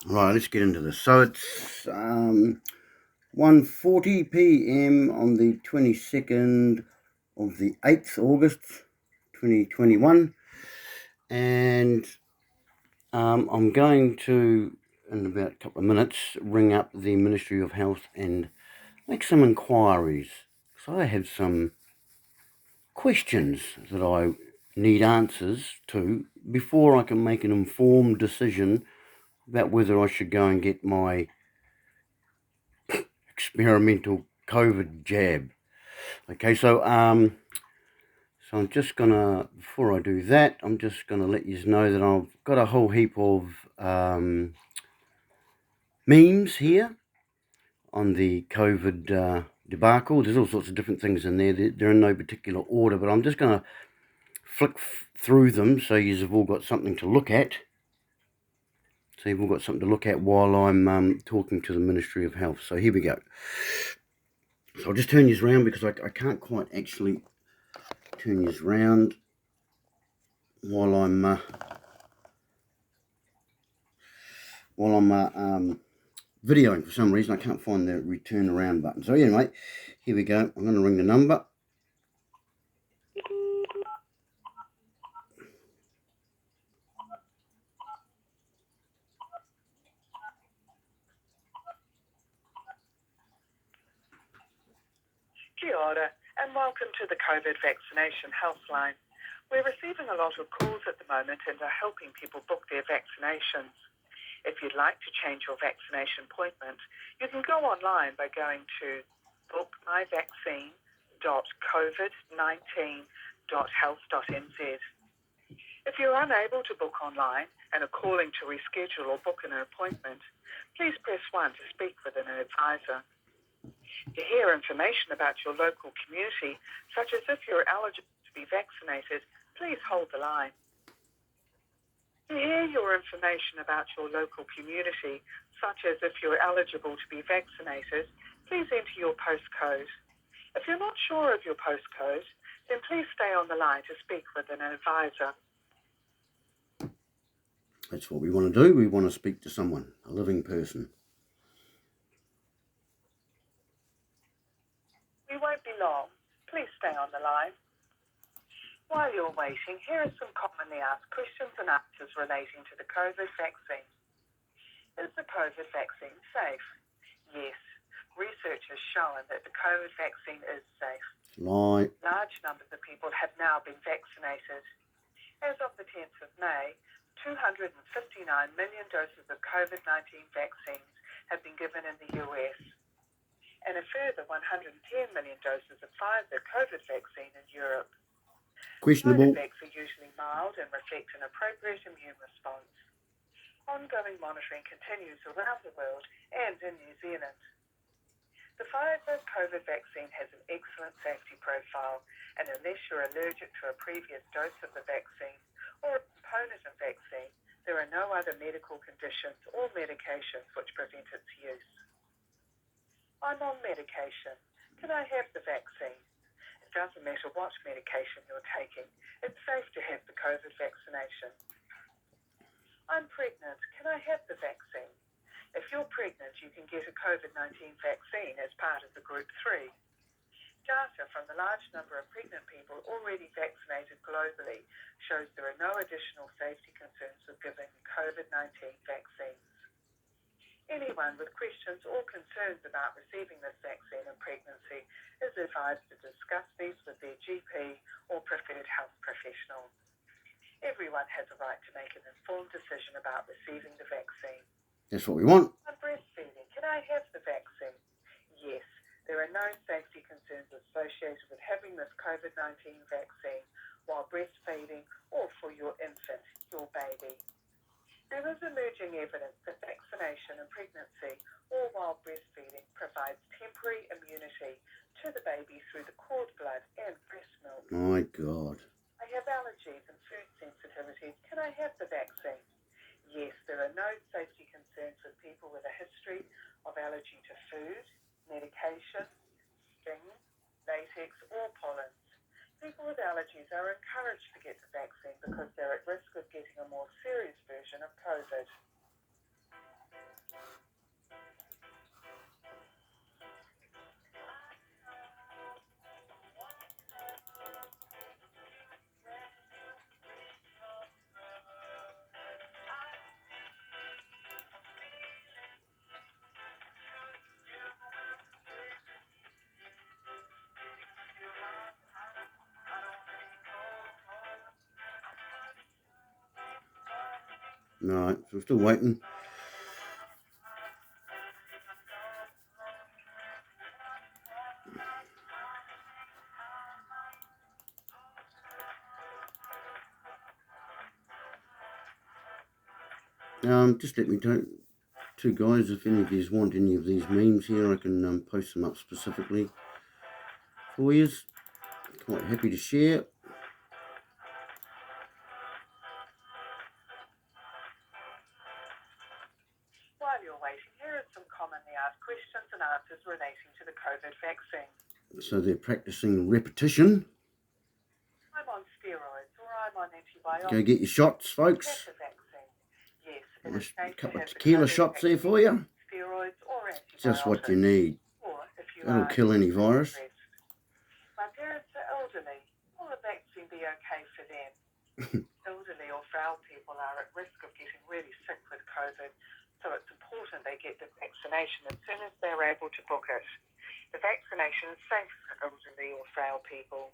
Right, let's get into this. So it's 1:40 p.m. on the 22nd of the 8th August 2021, and I'm going to, in about a couple of minutes, ring up the Ministry of Health and make some inquiries. So I have some questions that I need answers to before I can make an informed decision about whether I should go and get my experimental COVID jab. Okay, so I'm just gonna, before I do that, I'm just gonna let you know that I've got a whole heap of memes here on the COVID debacle. There's all sorts of different things in there. They're in no particular order, but I'm just gonna flick through them so you've all got something to look at. So you've all got something to look at while I'm talking to the Ministry of Health. So here we go. So I'll just turn these around because I can't quite actually turn these round while I'm videoing. For some reason I can't find the return around button. So anyway, here we go. I'm going to ring the number. Kia ora, and welcome to the COVID vaccination helpline. We're receiving a lot of calls at the moment and are helping people book their vaccinations. If you'd like to change your vaccination appointment, you can go online by going to bookmyvaccine.covid19.health.nz. If you're unable to book online and are calling to reschedule or book an appointment, please press 1 to speak with an advisor. To hear information about your local community, such as if you're eligible to be vaccinated, please hold the line. To hear your information about your local community, such as if you're eligible to be vaccinated, please enter your postcode. If you're not sure of your postcode, then please stay on the line to speak with an advisor. That's what we want to do. We want to speak to someone, a living person. We won't be long. Please stay on the line. While you're waiting, here are some commonly asked questions and answers relating to the COVID vaccine. Is the COVID vaccine safe? Yes. Research has shown that the COVID vaccine is safe. Lie. Large numbers of people have now been vaccinated. As of the 10th of May, 259 million doses of COVID-19 vaccines have been given in the US, and a further 110 million doses of Pfizer COVID vaccine in Europe. Questionable. Side effects are usually mild and reflect an appropriate immune response. Ongoing monitoring continues around the world and in New Zealand. The Pfizer COVID vaccine has an excellent safety profile, and unless you're allergic to a previous dose of the vaccine or a component of vaccine, there are no other medical conditions or medications which prevent its use. I'm on medication. Can I have the vaccine? It doesn't matter what medication you're taking. It's safe to have the COVID vaccination. I'm pregnant. Can I have the vaccine? If you're pregnant, you can get a COVID-19 vaccine as part of the Group 3. Data from the large number of pregnant people already vaccinated globally shows there are no additional safety concerns with giving the COVID-19 vaccines. Anyone with questions or concerns about receiving this vaccine in pregnancy is advised to discuss these with their GP or preferred health professional. Everyone has a right to make an informed decision about receiving the vaccine. That's what we want. I'm breastfeeding. Can I have the vaccine? Yes. There are no safety concerns associated with having this COVID-19 vaccine while breastfeeding or for your infant, your baby. There is emerging evidence that vaccination in pregnancy or while breastfeeding provides temporary immunity to the baby through the cord blood and breast milk. My God. I have allergies and food sensitivities. Can I have the vaccine? Yes, there are no safety concerns with people with a history of allergy to food, medication, sting, latex, or pollens. People with allergies are encouraged to get the vaccine because they're at risk of getting a more serious version of COVID. Right, so we're still waiting. Just let me know, two guys, if any of you want any of these memes here, I can post them up specifically for you. Quite happy to share. While you're waiting, here are some commonly asked questions and answers relating to the COVID vaccine. So they're practicing repetition. I'm on steroids or I'm on antibiotics. Go get your shots, folks. Have the vaccine. Yes, it is Nice safe to couple have of the tequila COVID shots there vaccine, for you. steroids or antibiotics. Just what you need. Or if you That'll are kill any virus. stressed. My parents are elderly. Will the vaccine be okay for them? Elderly or frail people are at risk of getting really sick with COVID, so it's important they get the vaccination as soon as they're able to book it. The vaccination is safe for elderly or frail people.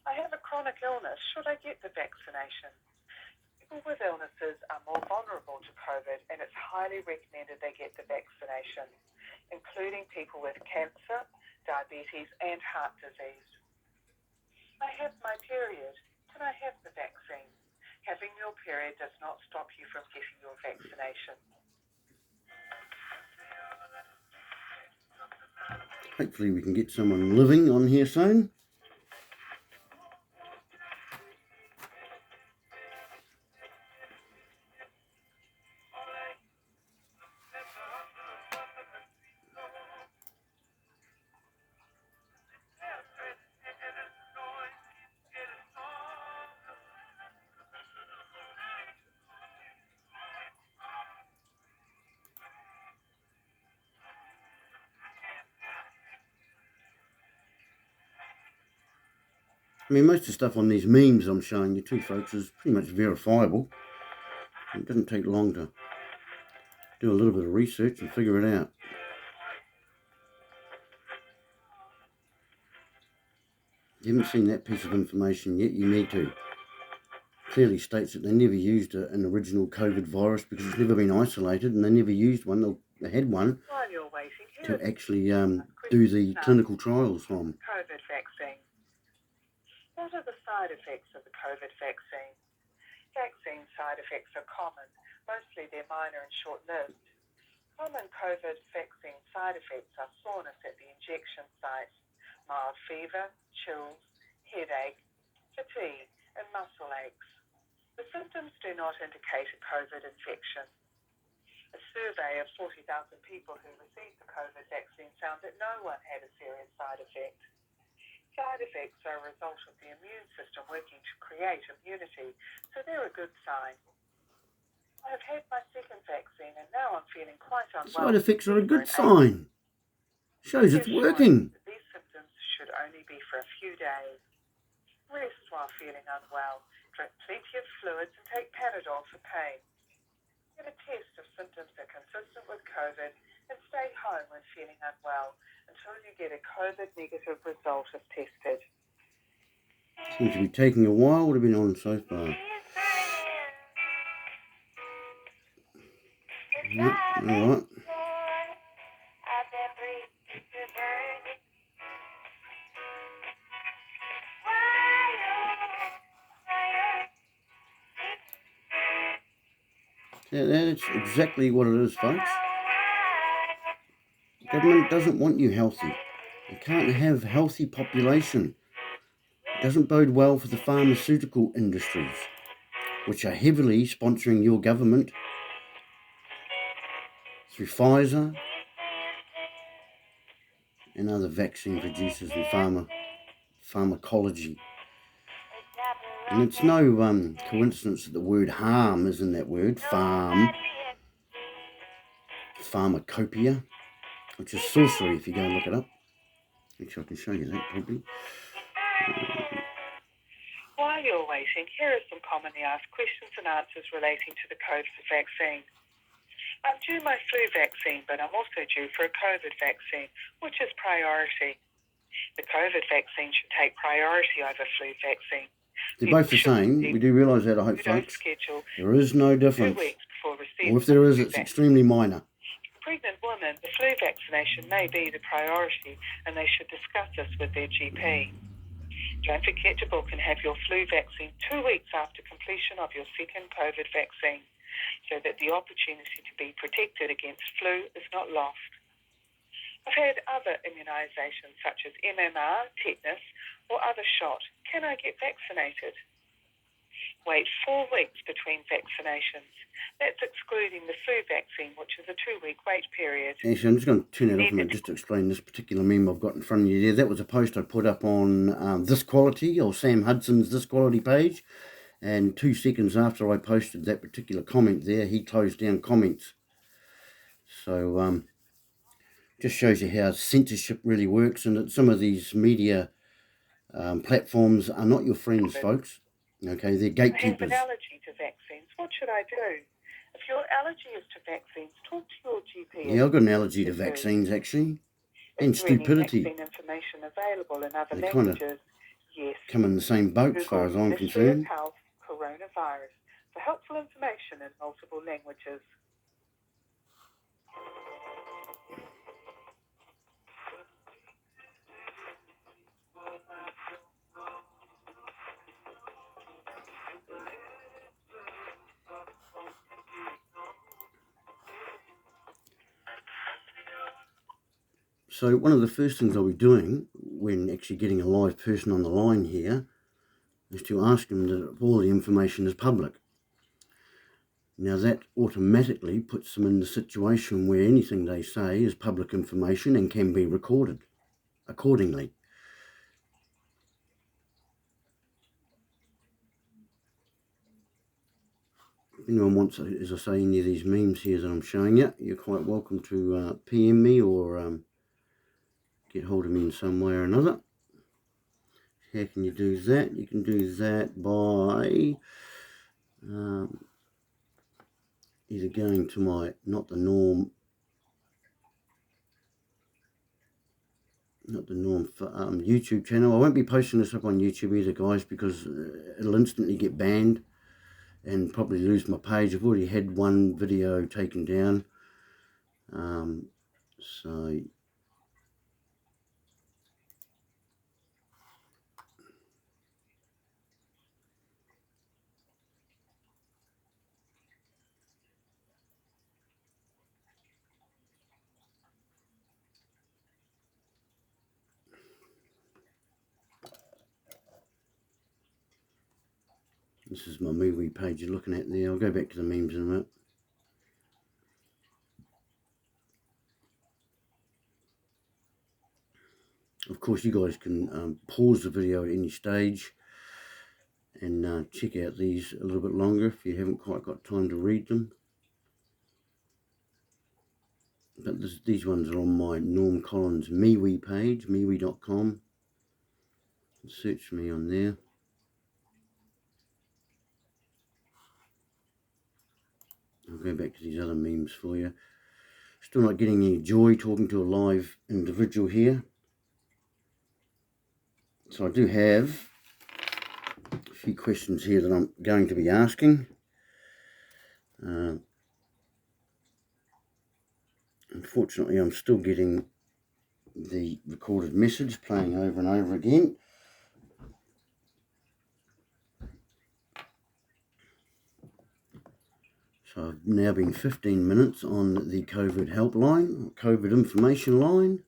I have a chronic illness. Should I get the vaccination? People with illnesses are more vulnerable to COVID, and it's highly recommended they get the vaccination, including people with cancer, diabetes, and heart disease. I have my period. Can I have the vaccine? Having your period does not stop you from getting your vaccination. Hopefully we can get someone living on here soon. I mean, most of the stuff on these memes I'm showing you too, folks, is pretty much verifiable. It doesn't take long to do a little bit of research and figure it out. If you haven't seen that piece of information yet, you need to. Clearly states that they never used an original COVID virus because it's never been isolated, and they never used one. They had one to actually do the clinical trials from. COVID vaccine. What are the side effects of the COVID vaccine? Vaccine side effects are common. Mostly they're minor and short-lived. Common COVID vaccine side effects are soreness at the injection site, mild fever, chills, headache, fatigue, and muscle aches. The symptoms do not indicate a COVID infection. A survey of 40,000 people who received the COVID vaccine found that no one had a serious side effect. Side effects are a result of the immune system working to create immunity, so they're a good sign. I have had my second vaccine and now I'm feeling quite unwell. Side effects are a good sign. Shows it's working. These symptoms should only be for a few days. Rest while feeling unwell. Drink plenty of fluids and take Panadol for pain. Get a test if symptoms are consistent with COVID and stay home when feeling unwell until you get a COVID negative result if tested. Seems to be taking a while. What have been on so far? Yep, all right. Yeah, that's exactly what it is, folks. The government doesn't want you healthy. You can't have a healthy population. It doesn't bode well for the pharmaceutical industries, which are heavily sponsoring your government through Pfizer and other vaccine producers and pharmacology. And it's no coincidence that the word harm is in that word, pharmacopoeia, which is sorcery if you go and look it up. Actually, I can show you that probably. While you're waiting, here are some commonly asked questions and answers relating to the COVID vaccine. I'm due my flu vaccine, but I'm also due for a COVID vaccine, which is priority. The COVID vaccine should take priority over flu vaccine. They're both the same. We do realise that, I hope, folks. Schedule There is no 2 difference. weeks before receipt Or if there is, of it's flu extremely minor. For pregnant women, the flu vaccination may be the priority, and they should discuss this with their GP. Don't forget to book and have your flu vaccine 2 weeks after completion of your second COVID vaccine, so that the opportunity to be protected against flu is not lost. I've had other immunisations such as MMR, tetanus, or other shot. Can I get vaccinated? Wait 4 weeks between vaccinations. That's excluding the flu vaccine, which is a 2-week wait period. Actually, I'm just going to turn it off a minute just to explain this particular meme I've got in front of you there. That was a post I put up on This Quality, or Sam Hudson's This Quality page. And 2 seconds after I posted that particular comment there, he closed down comments. So, just shows you how censorship really works, and that some of these media platforms are not your friends, folks. Okay, they're gatekeepers. I have an allergy to vaccines. What should I do? If your allergy is to vaccines, talk to your GP. Yeah, I've got an allergy to vaccines, actually, and stupidity. Vaccine information available in other They languages? Yes. Come in the same boat, as far as I'm concerned. Health, coronavirus, for helpful information in multiple languages. So one of the first things I'll be doing when actually getting a live person on the line here is to ask them that all the information is public. Now that automatically puts them in the situation where anything they say is public information and can be recorded accordingly. If anyone wants, as I say, any of these memes here that I'm showing you, you're quite welcome to PM me or get hold of me in some way or another. How can you do that? You can do that by either going to my Not the Norm YouTube channel. I won't be posting this up on YouTube either, guys, because it'll instantly get banned and probably lose my page. I've already had one video taken down. So this is my movie page you're looking at there. I'll go back to the memes in a minute. Of course, you guys can pause the video at any stage and check out these a little bit longer if you haven't quite got time to read them. But these ones are on my Norm Collins MeWe page, MeWe.com. Search me on there. I'll go back to these other memes for you. Still not getting any joy talking to a live individual here. So I do have a few questions here that I'm going to be asking. Unfortunately, I'm still getting the recorded message playing over and over again. So I've now been 15 minutes on the COVID helpline, COVID information line.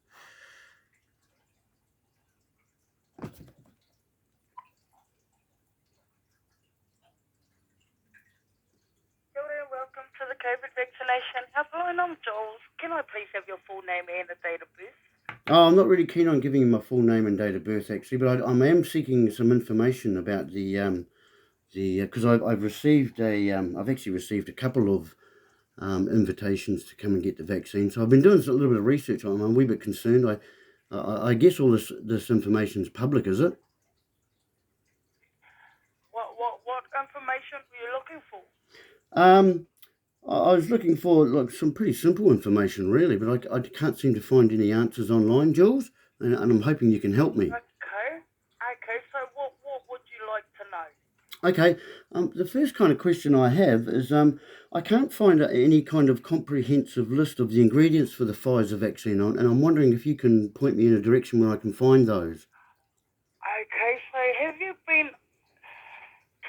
Welcome to the COVID vaccination helpline. I'm Jules. Can I please have your full name and the date of birth? Oh, I'm not really keen on giving you my full name and date of birth, actually, but I am seeking some information about because I've received I've actually received a couple of invitations to come and get the vaccine. So I've been doing a little bit of research on it. I'm a wee bit concerned. I guess all this information is public, is it? What information were you looking for? I was looking for like some pretty simple information, really, but I can't seem to find any answers online, Jules, and I'm hoping you can help me. Okay. So what would you like to know? Okay, the first kind of question I have is I can't find any kind of comprehensive list of the ingredients for the Pfizer vaccine, and I'm wondering if you can point me in a direction where I can find those. Okay, so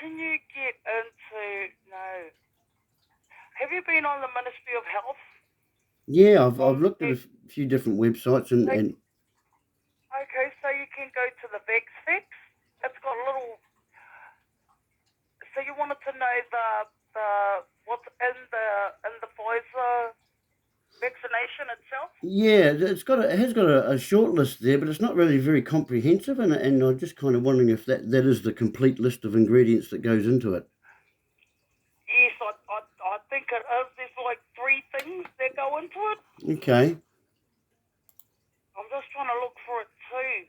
can you get into, no, have you been on the Ministry of Health? Yeah, I've looked at a few different websites and Okay, so you can go to the VaxFix. It's got a little. So you wanted to know the what's in the Pfizer vaccination itself? yeah, it has got a short list there, but it's not really very comprehensive, and I'm just kind of wondering if that is the complete list of ingredients that goes into it. Yes, I think it is. There's like 3 things that go into it. Okay. I'm just trying to look for it too.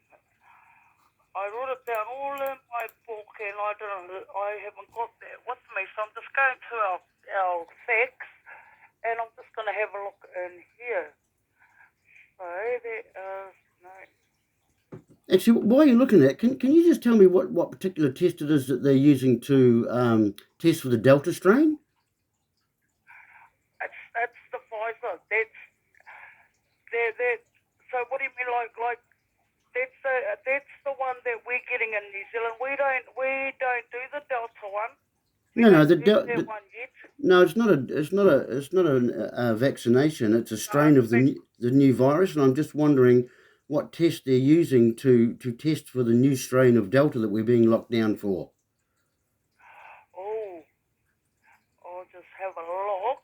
I wrote it down all in my book, and I haven't got that with me. So I'm just going to our facts, and I'm just going to have a look in here. So there is no. Actually, while you're looking at it, can you just tell me what particular test it is that they're using to test for the Delta strain? It's the Pfizer. That. So what do you mean, like? That's the one that we're getting in New Zealand. We don't do the Delta one. We No, don't do that one yet. no, it's not a vaccination. It's a strain of the new virus, and I'm just wondering what test they're using to test for the new strain of Delta that we're being locked down for. Oh, I'll just have a look.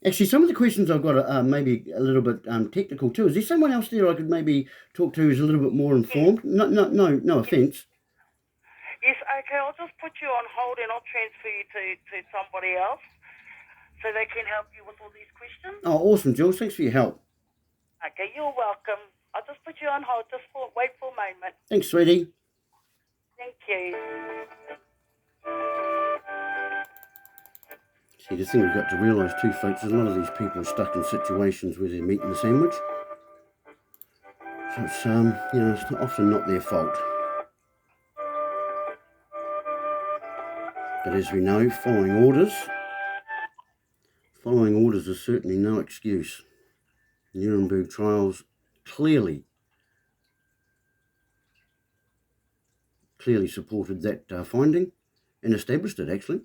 Actually, some of the questions I've got are maybe a little bit technical too. Is there someone else there I could maybe talk to who's a little bit more informed? No offence. Yes, okay, I'll just put you on hold and I'll transfer you to somebody else so they can help you with all these questions. Oh, awesome, Jules. Thanks for your help. Okay, you're welcome. I'll just put you on hold. Wait for a moment. Thanks, sweetie. Thank you. See, the thing we've got to realise too, folks, is a lot of these people are stuck in situations where they're meeting the sandwich. So it's, it's often not their fault. But as we know, following orders is certainly no excuse. Nuremberg trials clearly supported that finding and established it, actually.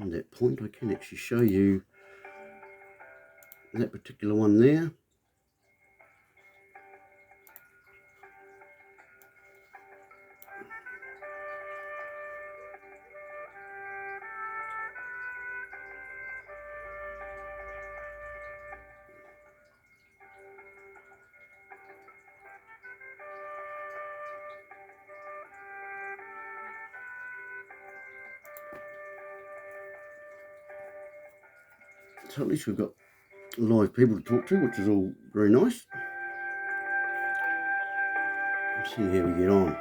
On that point, I can actually show you that particular one there. So at least we've got live people to talk to, which is all very nice. Let's see how we get on.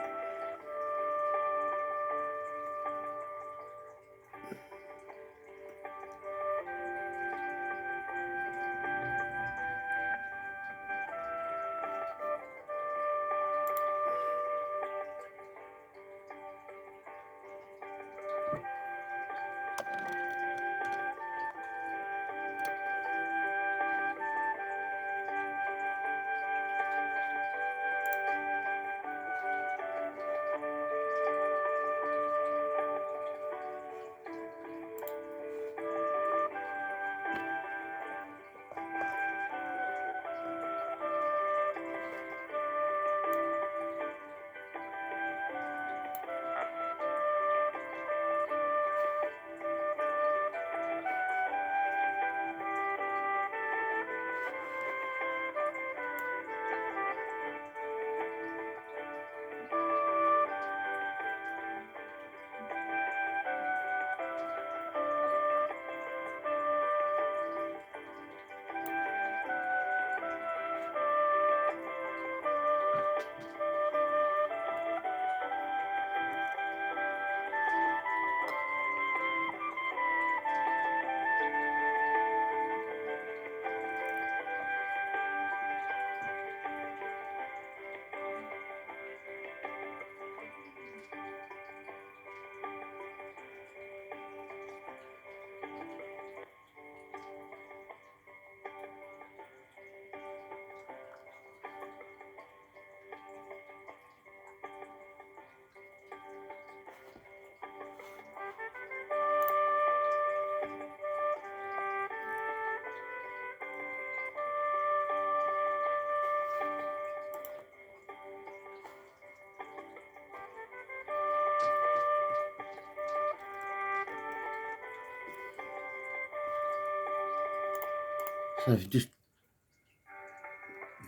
So if you just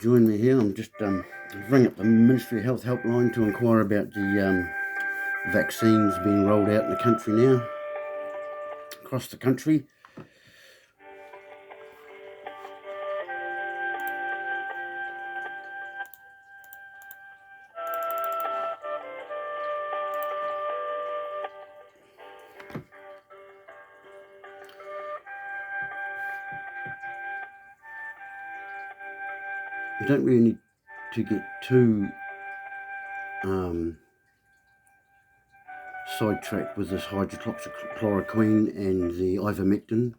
join me here, I'm just ring up the Ministry of Health helpline to inquire about the vaccines being rolled out in the country now, across the country. You don't really need to get too sidetracked with this hydroxychloroquine and the ivermectin,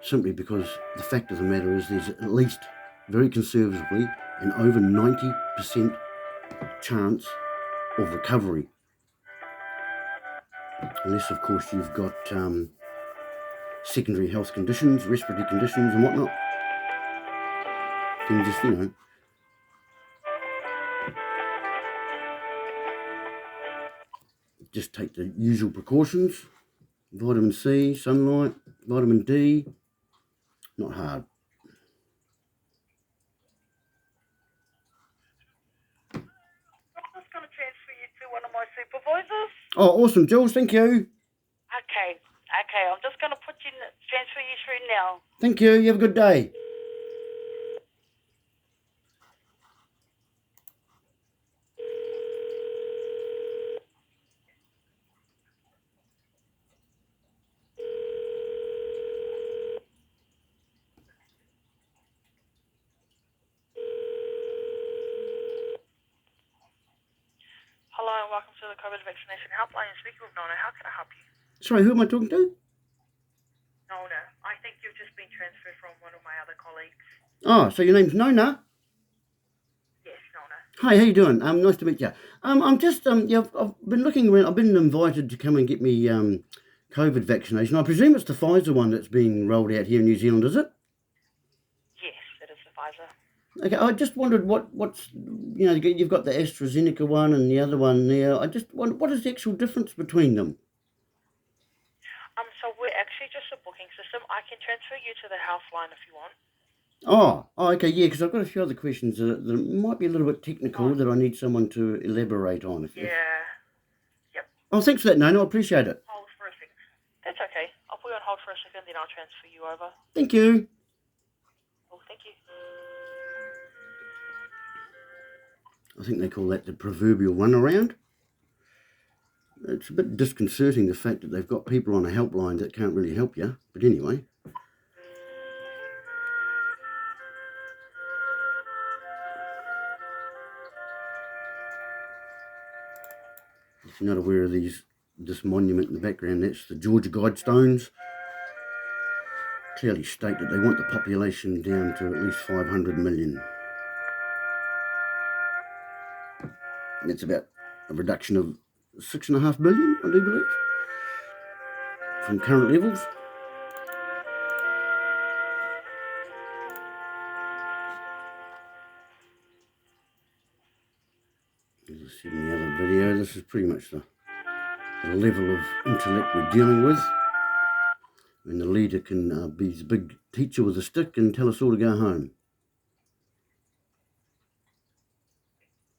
simply because the fact of the matter is there's at least, very conservatively, an over 90% chance of recovery. Unless, of course, you've got secondary health conditions, respiratory conditions and whatnot. Then just, just take the usual precautions. Vitamin C, sunlight, vitamin D, not hard. I'm just going to transfer you to one of my supervisors. Oh, awesome, Jules, thank you. Okay, I'm just going to transfer you through now. Thank you, you have a good day. Hello and welcome to the COVID vaccination helpline. You're speaking with Nona. How can I help you? Sorry, who am I talking to? Nona, I think you've just been transferred from one of my other colleagues. Oh, so your name's Nona? Yes, Nona. Hi, how you doing? Nice to meet you. I'm just yeah, I've been looking around. I've been invited to come and get me COVID vaccination. I presume it's the Pfizer one that's being rolled out here in New Zealand, is it? Yes, it is the Pfizer. Okay, I just wondered what's you've got the AstraZeneca one and the other one there. I just wonder what is the actual difference between them. So we're actually just a booking system. I can transfer you to the health line if you want. Oh, okay, yeah, because I've got a few other questions that might be a little bit technical that I need someone to elaborate on. Yep. Oh, thanks for that, Nona. I appreciate it. Hold for a second. That's okay. I'll put you on hold for a second, then I'll transfer you over. Thank you. Oh, thank you. I think they call that the proverbial runaround. It's a bit disconcerting, the fact that they've got people on a helpline that can't really help you. But anyway. If you're not aware of this monument in the background, that's the Georgia Guidestones. Clearly state that they want the population down to at least 500 million. And it's about a reduction of 6.5 billion, I do believe, from current levels. As I said in the other video, this is pretty much the level of intellect we're dealing with. And the leader can be the big teacher with a stick and tell us all to go home.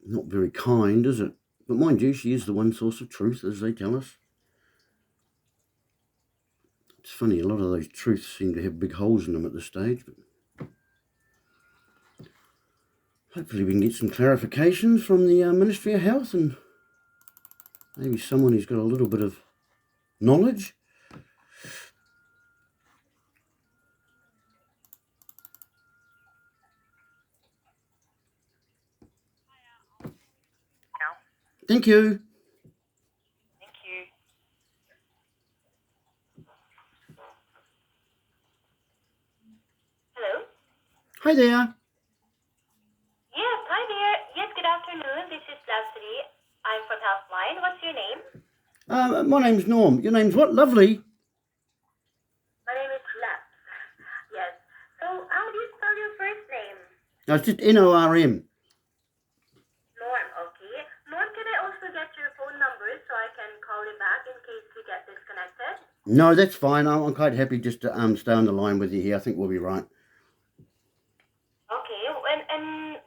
Not very kind, is it? But mind you, she is the one source of truth, as they tell us. It's funny, a lot of those truths seem to have big holes in them at this stage. But hopefully we can get some clarifications from the Ministry of Health and maybe someone who's got a little bit of knowledge. Thank you. Thank you. Hello? Hi there. Yes, hi there. Yes, good afternoon. This is Leslie. I'm from Helpline. What's your name? My name's Norm. Your name's what? Lovely. My name is Les. Yes. So, how do you spell your first name? No, it's just Norm. Norm, okay. Norm, can I also get your phone number so I can call you back in case we get disconnected? No, that's fine. I'm quite happy just to stay on the line with you here. I think we'll be right. Okay, and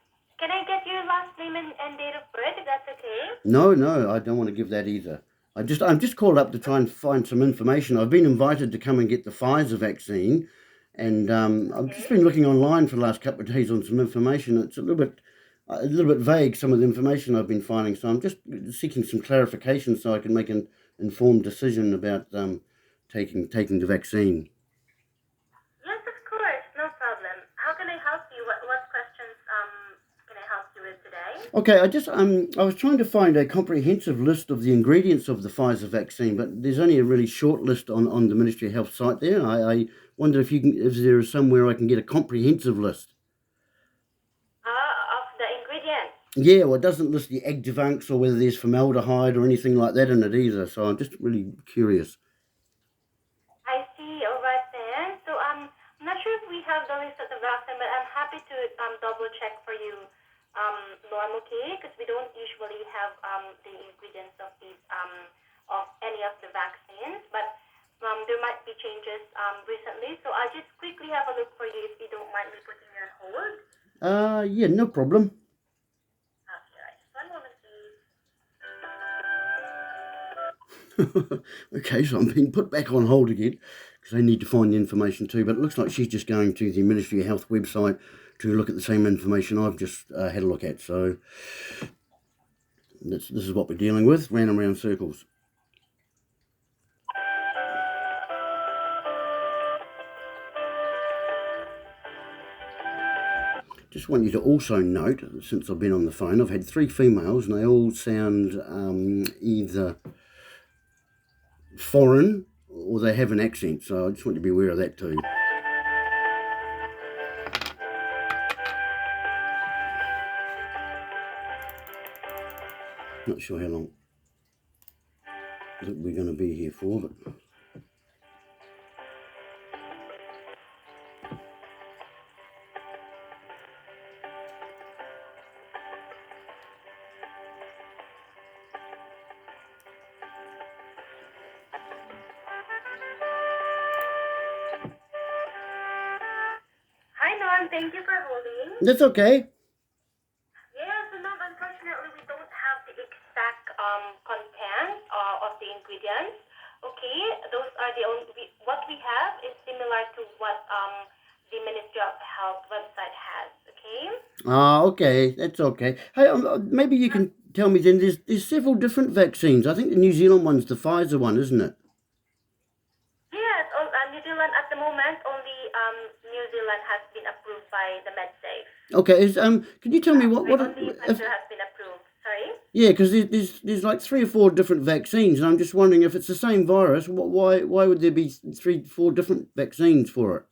can I get your last name and date of birth, if that's okay? No, I don't want to give that either. I'm just called up to try and find some information. I've been invited to come and get the Pfizer vaccine, and I've just Okay. been looking online for the last couple of days on some information. It's a little bit vague, some of the information I've been finding. So I'm just seeking some clarification so I can make an informed decision about taking the vaccine. Yes, of course, no problem. How can I help you? What questions can I help you with today? Okay, I was trying to find a comprehensive list of the ingredients of the Pfizer vaccine, but there's only a really short list on the Ministry of Health site there. I wonder if there is somewhere I can get a comprehensive list. Of the ingredients. Yeah, well, it doesn't list the adjuvants or whether there's formaldehyde or anything like that in it either. So I'm just really curious. I see. All right then. So I'm not sure if we have the list of the vaccine, but I'm happy to double check for you, Norm. Okay, because we don't usually have the ingredients of these of any of the vaccines, but there might be changes recently. So I'll just quickly have a look for you if you don't mind me putting you on hold. Yeah, no problem. Okay, right. Just one moment, please. Okay, so I'm being put back on hold again because they need to find the information too. But it looks like she's just going to the Ministry of Health website to look at the same information I've just had a look at. So this is what we're dealing with, round and round circles. Just want you to also note, since I've been on the phone, I've had 3 females and they all sound either foreign or they have an accent. So I just want you to be aware of that too. Not sure how long that we're going to be here for, but... Hi, Norm. Thank you for holding. That's okay. Yeah, so Norm, unfortunately, we don't have the exact content of the ingredients. Okay, those are the only. What we have is similar to what the Ministry of Health website has. Okay. Okay, that's okay. Hey, maybe you can tell me then, there's several different vaccines. I think the New Zealand one's the Pfizer one, isn't it? Yes, New Zealand at the moment only New Zealand has been approved by the MedSafe. Okay, can you tell me what Only Pfizer has been approved. Sorry. yeah, because there's like 3 or 4 different vaccines, and I'm just wondering if it's the same virus, why would there be 3, 4 different vaccines for it?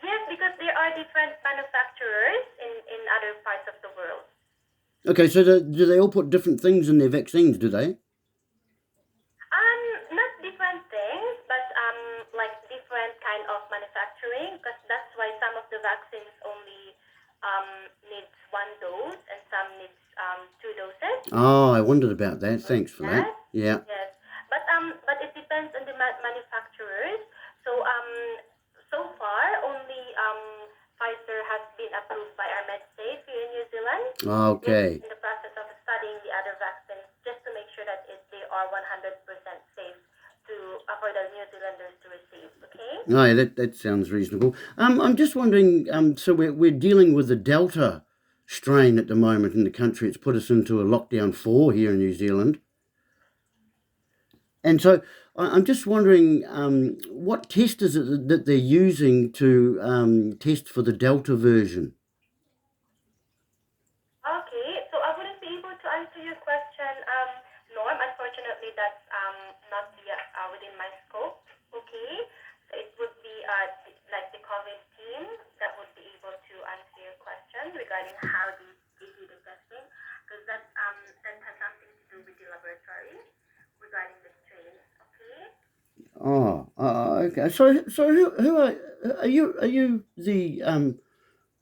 Yes, because there are different manufacturers in other parts of the world. Okay, so do they all put different things in their vaccines? Do they? Not different things, but like different kind of manufacturing, because that's why some of the vaccines only needs 1 dose and some needs 2 doses. Oh, I wondered about that. Thanks for that. Yeah. Yes, but it depends on the manufacturers. So so far only Pfizer has been approved by our MedSafe here in New Zealand. Okay. We're in the process of studying the other vaccines just to make sure that they are 100% safe for the New Zealanders to receive. Okay. Oh, yeah, that sounds reasonable. I'm just wondering. So we're dealing with the Delta strain at the moment in the country. It's put us into a lockdown 4 here in New Zealand. And so I'm just wondering, what test is it that they're using to test for the Delta version? Okay, so I wouldn't be able to answer your question, Norm. Unfortunately, that's not within my scope. Okay, so it would be like the COVID team that would be able to answer your question regarding how they do the testing, because that has something to do with the laboratory regarding the strain. Okay. Oh, okay. So who are you? Are you the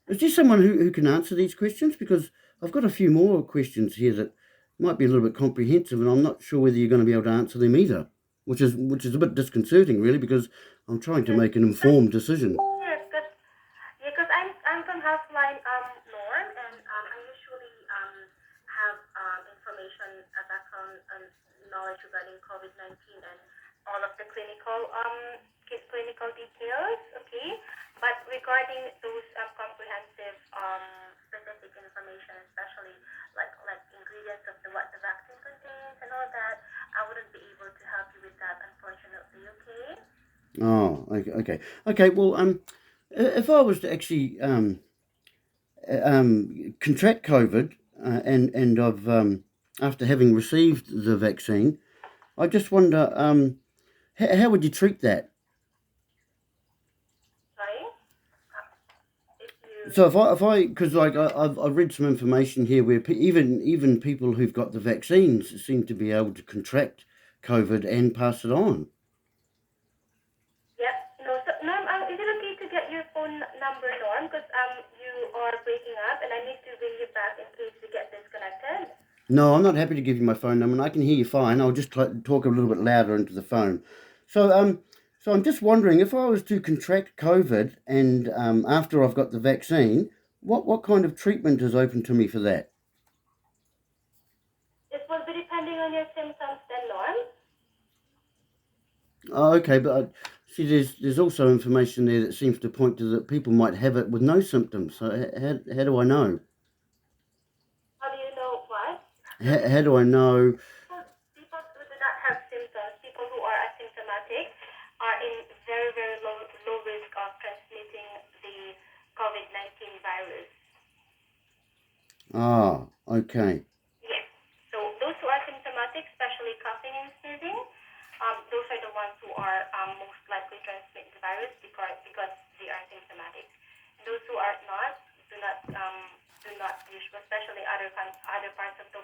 Is there someone who can answer these questions? Because I've got a few more questions here that might be a little bit comprehensive, and I'm not sure whether you're going to be able to answer them either. which is a bit disconcerting, really, because I'm trying to make an informed decision. Yes, because I'm from Helpline, Norm, and I usually have information, background knowledge regarding COVID-19 and all of the clinical details. Okay, but regarding those comprehensive specific information, especially like ingredients of what the vaccine contains and all that, I wouldn't be able to help you with that, unfortunately. Okay. Oh, okay. Well, if I was to actually contract COVID, and I've after having received the vaccine, I just wonder how would you treat that? Sorry. If you So if I because like I've read some information here where even people who've got the vaccines seem to be able to contract COVID and pass it on. Yep. No, so Norm, is it okay to get your phone number, Norm? Because you are breaking up, and I need to bring you back in case we get disconnected. No, I'm not happy to give you my phone number, and I can hear you fine. I'll just talk a little bit louder into the phone. So I'm just wondering if I was to contract COVID and after I've got the vaccine, what kind of treatment is open to me for that? It will be depending on your symptoms, then, Norm. Oh, okay, but see, there's also information there that seems to point to that people might have it with no symptoms. So how do I know? How do you know what? How do I know? People who do not have symptoms, people who are asymptomatic, are in very, very low risk of transmitting the COVID-19 virus. Ah, okay. Yes. So those who are symptomatic, especially coughing and sneezing, those are the ones who are most likely transmit the virus because they are symptomatic. Those who are not do not usually, especially other parts of the